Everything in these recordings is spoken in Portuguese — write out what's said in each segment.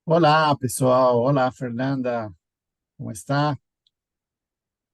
Olá, pessoal. Olá, Fernanda. Como está?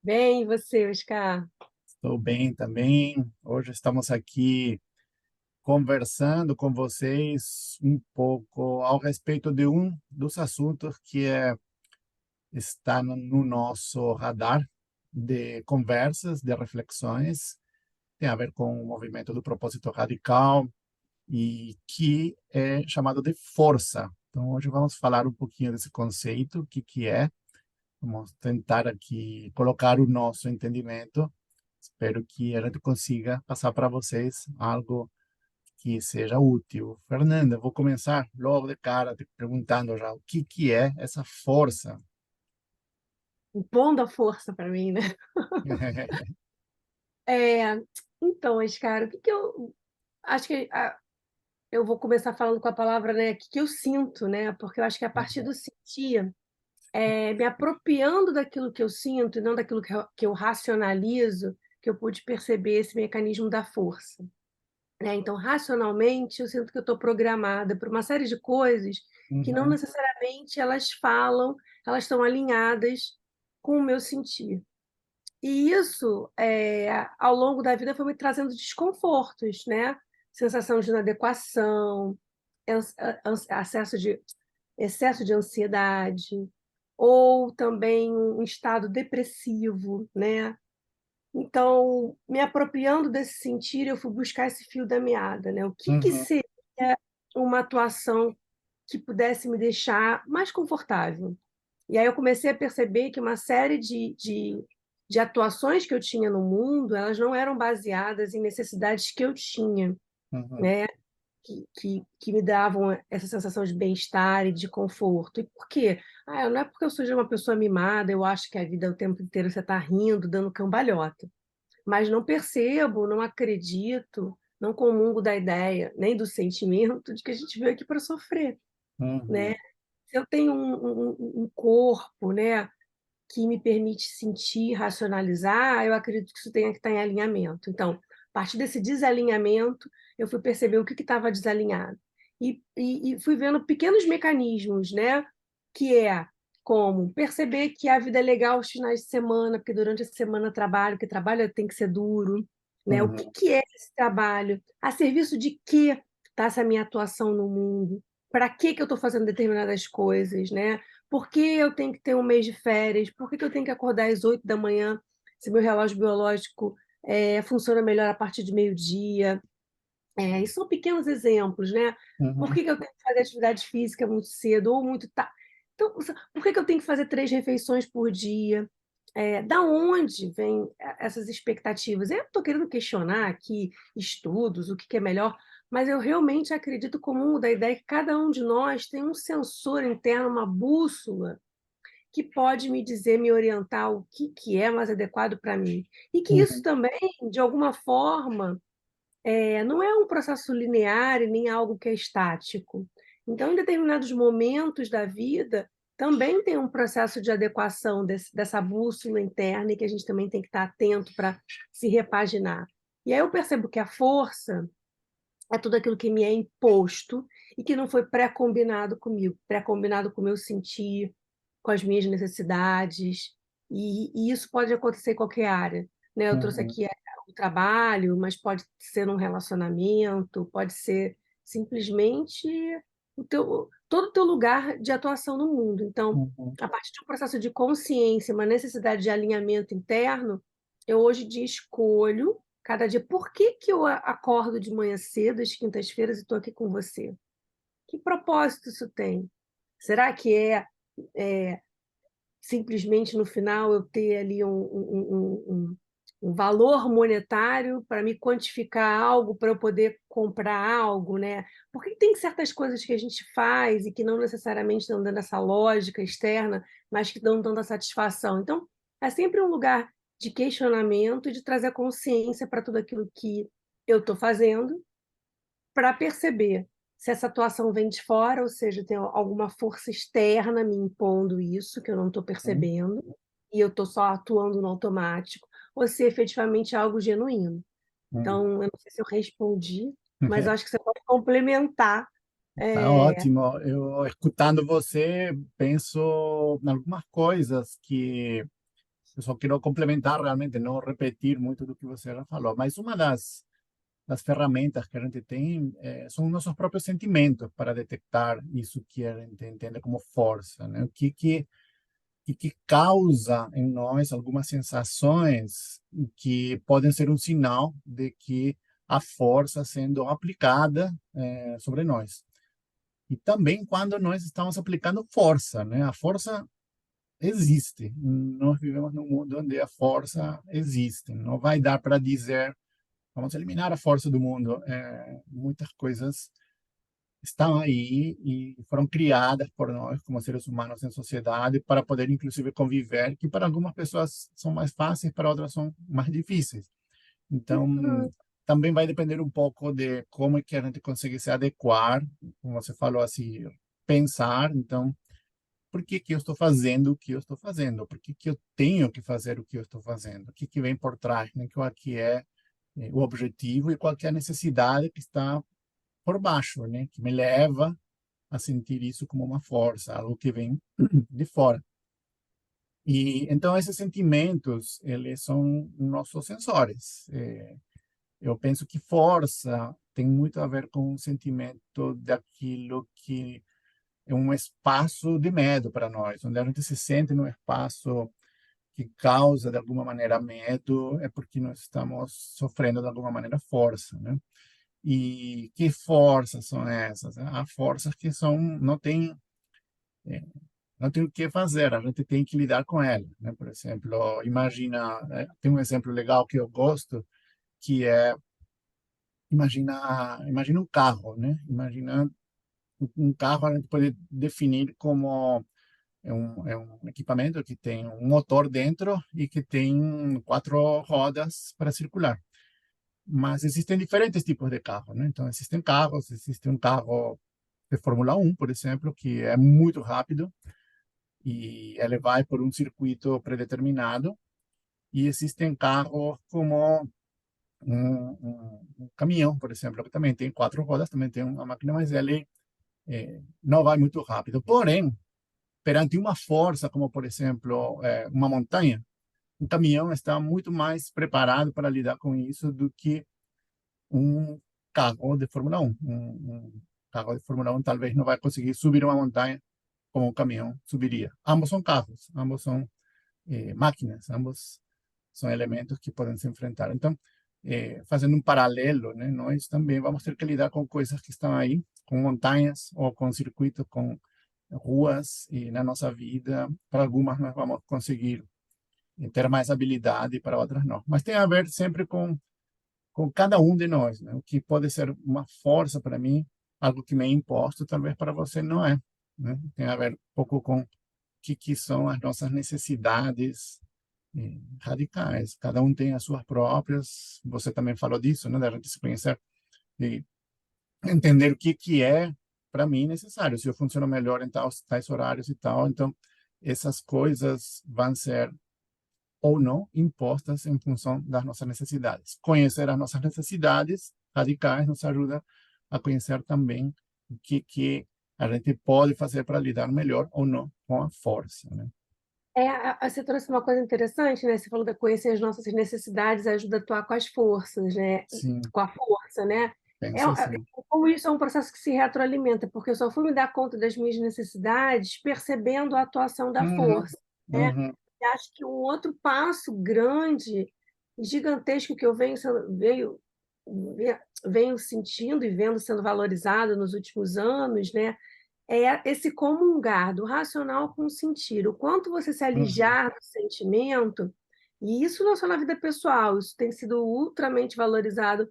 Bem, e você, Oscar? Estou bem também. Hoje estamos aqui conversando com vocês um pouco ao respeito de um dos assuntos está no nosso radar de conversas, de reflexões. Tem a ver com o movimento do propósito radical e que é chamado de força. Então, hoje vamos falar um pouquinho desse conceito, o que é. Vamos tentar aqui colocar o nosso entendimento. Espero que a gente consiga passar para vocês algo que seja útil. Fernanda, vou começar logo de cara te perguntando já o que é essa força. O pão da força para mim, né? É, então, Oscar, o que que eu acho que eu vou começar falando com a palavra, né? O que que eu sinto, né? Porque eu acho que a partir do sentir, me apropriando daquilo que eu sinto e não daquilo que eu racionalizo, que eu pude perceber esse mecanismo da força, né? Então, racionalmente, eu sinto que eu estou programada por uma série de coisas que não Uhum, necessariamente elas falam, elas estão alinhadas com o meu sentir. E isso, ao longo da vida, foi me trazendo desconfortos, né? Sensação de inadequação, acesso de, excesso de ansiedade, ou também um estado depressivo, né? Então, me apropriando desse sentir, eu fui buscar esse fio da meada, né? O que que uhum, seria uma atuação que pudesse me deixar mais confortável? E aí eu comecei a perceber que uma série de atuações que eu tinha no mundo, elas não eram baseadas em necessidades que eu tinha, uhum, né? Que me davam essa sensação de bem-estar e de conforto. E por quê? Não é porque eu seja uma pessoa mimada, eu acho que a vida o tempo inteiro você está rindo, dando cambalhota. Mas não percebo, não acredito, não comungo da ideia, nem do sentimento de que a gente veio aqui para sofrer, né? uhum, Se eu tenho um corpo, né, que me permite sentir, racionalizar, eu acredito que isso tenha que estar em alinhamento. Então, a partir desse desalinhamento, eu fui perceber o que estava desalinhado. E fui vendo pequenos mecanismos, né? Que é como perceber que a vida é legal aos finais de semana, porque durante a semana eu trabalho, porque trabalho tem que ser duro, né? O que, uhum, que é esse trabalho? A serviço de que está essa minha atuação no mundo? Para que eu estou fazendo determinadas coisas, né? Por que eu tenho que ter um mês de férias? Por que eu tenho que acordar às 8 da manhã se meu relógio biológico funciona melhor a partir de meio-dia? E são pequenos exemplos, né? Por uhum, que que eu tenho que fazer atividade física muito cedo ou muito tarde? Então, por que que eu tenho que fazer 3 refeições por dia? Da onde vêm essas expectativas? Eu estou querendo questionar aqui estudos, o que que é melhor, mas eu realmente acredito comum da ideia que cada um de nós tem um sensor interno, uma bússola, que pode me dizer, me orientar o que que é mais adequado para mim. E que isso uhum, também, de alguma forma, não é um processo linear e nem algo que é estático. Então, em determinados momentos da vida, também tem um processo de adequação dessa bússola interna e que a gente também tem que estar atento para se repaginar. E aí eu percebo que a força é tudo aquilo que me é imposto e que não foi pré-combinado comigo, pré-combinado com o meu sentir, com as minhas necessidades, e isso pode acontecer em qualquer área, né? Eu trouxe uhum, aqui o trabalho, mas pode ser num relacionamento, pode ser simplesmente todo o teu lugar de atuação no mundo. Então, uhum, a partir de um processo de consciência, uma necessidade de alinhamento interno, eu hoje dia escolho cada dia. Por que que eu acordo de manhã cedo, às quintas-feiras, e estou aqui com você? Que propósito isso tem? Será que é simplesmente no final eu ter ali um valor monetário para me quantificar algo, para eu poder comprar algo, né? Porque tem certas coisas que a gente faz e que não necessariamente estão dando essa lógica externa, mas que dão tanta satisfação. Então, é sempre um lugar de questionamento e de trazer consciência para tudo aquilo que eu estou fazendo, para perceber se essa atuação vem de fora, ou seja, tem alguma força externa me impondo isso que eu não estou uhum, percebendo, e eu estou só atuando no automático, ou se efetivamente é algo genuíno. uhum. Então, eu não sei se eu respondi, mas eu acho que você pode complementar Tá ótimo. Eu, escutando você, penso em algumas coisas que eu só quero complementar realmente, não repetir muito do que você já falou. Mas uma das ferramentas que a gente tem são nossos próprios sentimentos para detectar isso que a gente entende como força, né? O que causa em nós algumas sensações que podem ser um sinal de que a força sendo aplicada sobre nós. E também quando nós estamos aplicando força, né? A força existe. Nós vivemos num mundo onde a força existe. Não vai dar para dizer, vamos eliminar a força do mundo. Muitas coisas estão aí e foram criadas por nós como seres humanos em sociedade para poder inclusive conviver, que para algumas pessoas são mais fáceis, para outras são mais difíceis. Então, Uhum. também vai depender um pouco de como é que a gente consegue se adequar, como você falou assim, pensar, então, por que que eu estou fazendo o que eu estou fazendo? Por que que eu tenho que fazer o que eu estou fazendo? O que que vem por trás, né? Qual que é o objetivo e qual que é a necessidade que está por baixo, né? Que me leva a sentir isso como uma força, algo que vem de fora. E então esses sentimentos, eles são nossos sensores. Eu penso que força tem muito a ver com o sentimento daquilo que é um espaço de medo para nós, onde a gente se sente num espaço que causa de alguma maneira medo, é porque nós estamos sofrendo de alguma maneira força, né? E que forças são essas? Há forças que são eh, não tem o que fazer, a gente tem que lidar com ela, né? Por exemplo, imagina, tem um exemplo legal que eu gosto, que é imagina um carro, né? Imagina um carro a gente pode definir como é um equipamento que tem um motor dentro e que tem quatro rodas para circular. Mas existem diferentes tipos de carro, né? Então, existem carros, existe um carro de Fórmula 1, por exemplo, que é muito rápido e ele vai por um circuito predeterminado. E existem carros como um caminhão, por exemplo, que também tem quatro rodas, também tem uma máquina, mas ele não vai muito rápido. Porém, perante uma força, como por exemplo uma montanha, um caminhão está muito mais preparado para lidar com isso do que um carro de Fórmula 1. Um carro de Fórmula 1 talvez não vai conseguir subir uma montanha como um caminhão subiria. Ambos são carros, ambos são máquinas, ambos são elementos que podem se enfrentar. Então, fazendo um paralelo, né, nós também vamos ter que lidar com coisas que estão aí, com montanhas ou com circuitos, com ruas e na nossa vida. Para algumas nós vamos conseguir ter mais habilidade, para outras não. Mas tem a ver sempre com cada um de nós, né? O que pode ser uma força para mim, algo que me é imposto, talvez para você não é, né? Tem a ver um pouco com o que são as nossas necessidades radicais. Cada um tem as suas próprias. Você também falou disso, né? Da gente se conhecer e entender o que é para mim necessário. Se eu funciono melhor em tais horários e tal, então essas coisas vão ser ou não impostas em função das nossas necessidades. Conhecer as nossas necessidades radicais nos ajuda a conhecer também o que a gente pode fazer para lidar melhor ou não com a força, né? Você trouxe uma coisa interessante, né? Você falou de conhecer as nossas necessidades ajuda a atuar com as forças, né? Sim, Com a força, né? penso assim. Como isso é um processo que se retroalimenta, porque eu só fui me dar conta das minhas necessidades percebendo a atuação da Uhum, força, né? uhum, E acho que um outro passo grande e gigantesco que eu venho sentindo e vendo sendo valorizado nos últimos anos, né? É esse comungar do racional com o sentir. O quanto você se uhum, alijar do sentimento, e isso não só na vida pessoal, isso tem sido ultramente valorizado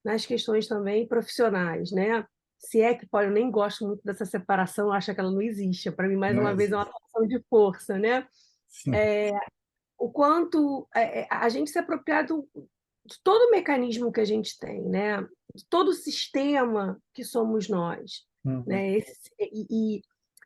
nas questões também profissionais, né? Se é que pode, eu nem gosto muito dessa separação, eu acho que ela não existe. Para mim, mais não uma vez, é uma existe. relação de força, né? Sim, O quanto a gente se apropriar de todo o mecanismo que a gente tem, né? De todo o sistema que somos nós, uhum, né?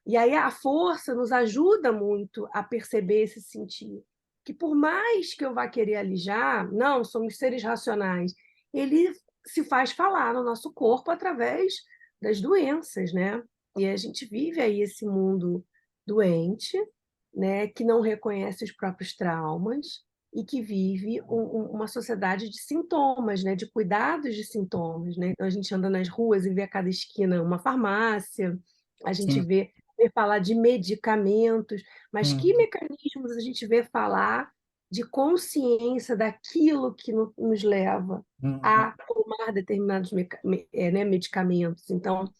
E aí a força nos ajuda muito a perceber esse sentido. Que por mais que eu vá querer alijar, não, somos seres racionais, ele se faz falar no nosso corpo através das doenças, né? E a gente vive aí esse mundo doente, né, que não reconhece os próprios traumas e que vive uma sociedade de sintomas, né, de cuidados de sintomas, né? Então a gente anda nas ruas e vê a cada esquina uma farmácia, a gente sim. vê falar de medicamentos, mas que Uhum, mecanismos a gente vê falar de consciência daquilo que nos leva uhum. a tomar determinados né, medicamentos? Então,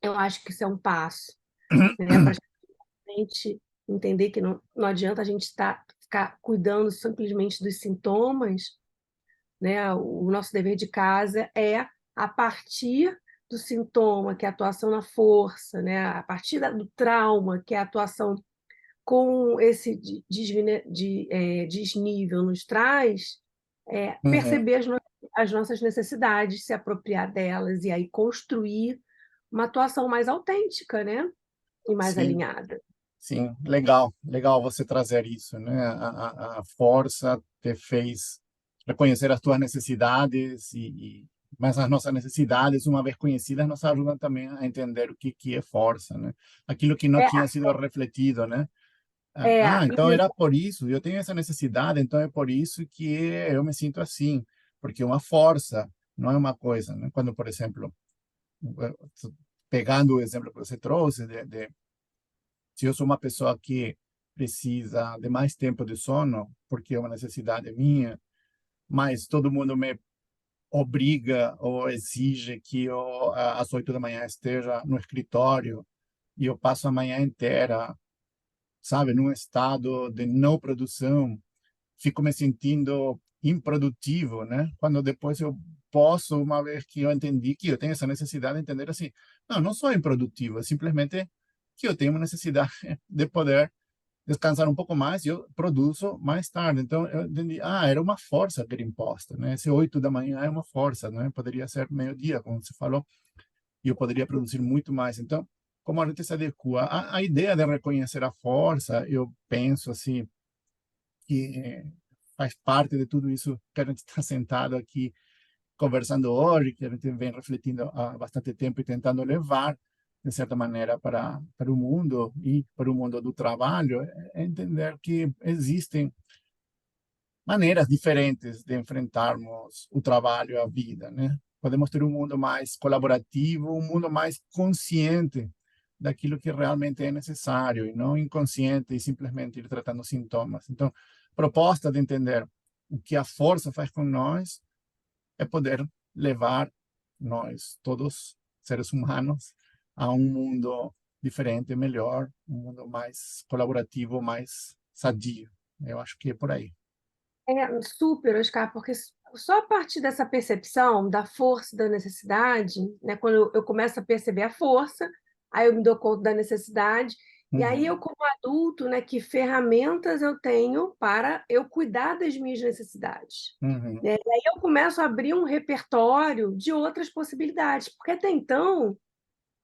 eu acho que isso é um passo, né, para a gente entender que não adianta a gente ficar cuidando simplesmente dos sintomas, né? O nosso dever de casa é, a partir do sintoma, que é a atuação na força, né? A partir do trauma, que é a atuação com esse desnível nos traz, Uhum. perceber as nossas necessidades, se apropriar delas e aí construir uma atuação mais autêntica, né? E mais Sim, alinhada. sim, legal, legal você trazer isso, né? A força te fez reconhecer as tuas necessidades mas as nossas necessidades, uma vez conhecidas, nos ajudam também a entender o que é força, né? Aquilo que não É, tinha sido refletido, né? Então isso. era por isso, eu tenho essa necessidade, então é por isso que eu me sinto assim, porque uma força não é uma coisa, né? Quando, por exemplo, eh, pegando o exemplo que você trouxe se eu sou uma pessoa que precisa de mais tempo de sono, porque é uma necessidade minha, mas todo mundo me obriga ou exige que eu, às 8 da manhã, esteja no escritório e eu passo a manhã inteira, sabe, num estado de não produção, fico me sentindo improdutivo, né? Quando depois eu posso, uma vez que eu entendi que eu tenho essa necessidade, entender assim, não sou improdutivo, é simplesmente que eu tenho uma necessidade de poder descansar um pouco mais e eu produzo mais tarde. Então, eu entendi, era uma força que era imposta, né? Esse 8 da manhã é uma força, né? Poderia ser meio-dia, como você falou, e eu poderia produzir muito mais. Então, como a gente se adequa? A ideia de reconhecer a força, eu penso assim, que faz parte de tudo isso que a gente está sentado aqui conversando hoje, que a gente vem refletindo há bastante tempo e tentando levar, de certa maneira, para o mundo e para o mundo do trabalho, é entender que existem maneiras diferentes de enfrentarmos o trabalho e a vida, né? Podemos ter um mundo mais colaborativo, um mundo mais consciente daquilo que realmente é necessário e não inconsciente e simplesmente ir tratando sintomas. Então, proposta de entender o que a força faz com nós é poder levar nós, todos seres humanos, a um mundo diferente, melhor, um mundo mais colaborativo, mais sadio. Eu acho que é por aí. Super, Oscar, porque só a partir dessa percepção da força e da necessidade, né, quando eu começo a perceber a força, aí eu me dou conta da necessidade, e aí eu, Uhum, como adulto, né, que ferramentas eu tenho para eu cuidar das minhas necessidades, uhum, né? E aí eu começo a abrir um repertório de outras possibilidades, porque até então,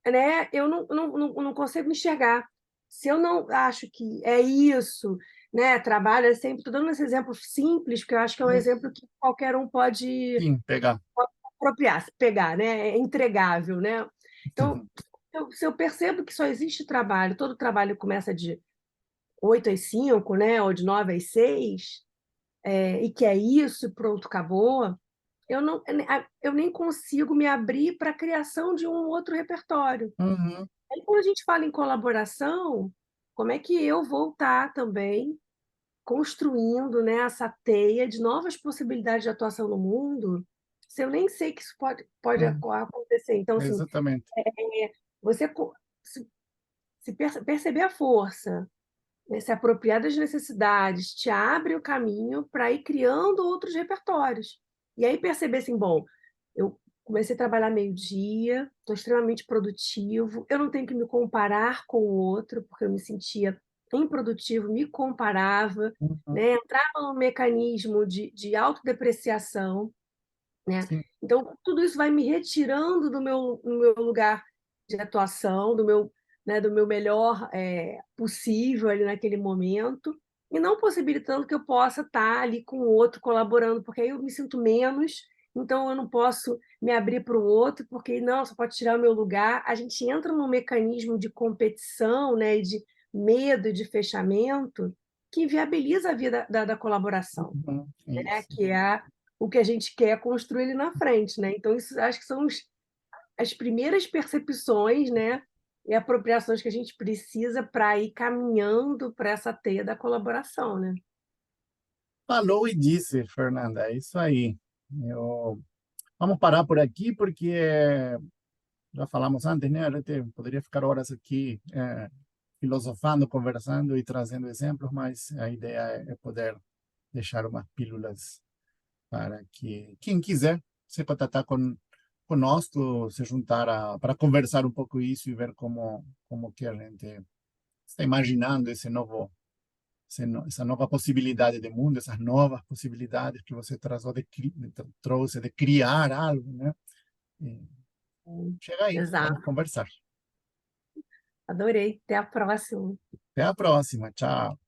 né, eu não consigo enxergar. Se eu não acho que é isso, né, trabalho é sempre, estou dando esse exemplo simples, porque eu acho que é um uhum. exemplo que qualquer um pode Sim, pegar. apropriar, pegar, né, é entregável, né? Então, Uhum, se eu percebo que só existe trabalho, todo trabalho começa de 8 às 5, né, ou de 9 às 6, e que é isso, pronto, acabou, eu nem consigo me abrir para a criação de um outro repertório. uhum, Aí, quando a gente fala em colaboração, como é que eu vou estar também construindo, né, essa teia de novas possibilidades de atuação no mundo, se eu nem sei que isso pode uhum. acontecer? Então, assim, Exatamente. você se, perceber a força, né, se apropriar das necessidades, te abre o caminho para ir criando outros repertórios. E aí perceber assim, bom, eu comecei a trabalhar meio-dia, estou extremamente produtivo, eu não tenho que me comparar com o outro, porque eu me sentia improdutivo, me comparava, Uhum, né? Entrava no mecanismo de autodepreciação, né? sim. Então, tudo isso vai me retirando no meu lugar de atuação, do meu melhor possível ali naquele momento, e não possibilitando que eu possa estar ali com o outro colaborando, porque aí eu me sinto menos então eu não posso me abrir para o outro, porque não, só pode tirar o meu lugar. A gente entra num mecanismo de competição, né, e de medo, de fechamento, que inviabiliza a vida da colaboração, Uhum, né, isso. que é o que a gente quer construir ali na frente, né? Então, isso acho que são as primeiras percepções, né, e apropriações que a gente precisa para ir caminhando para essa teia da colaboração, né? Falou e disse, Fernanda, é isso aí. Eu... Vamos parar por aqui, porque já falamos antes, né? A gente poderia ficar horas aqui filosofando, conversando e trazendo exemplos, mas a ideia é poder deixar umas pílulas para que quem quiser se contatar conosco, se juntar para conversar um pouco isso e ver como que a gente está imaginando essa nova possibilidade de mundo, essas novas possibilidades que você trouxe de criar algo, né? E chega aí, vamos Exato. conversar. Adorei. Até a próxima. Até a próxima, tchau.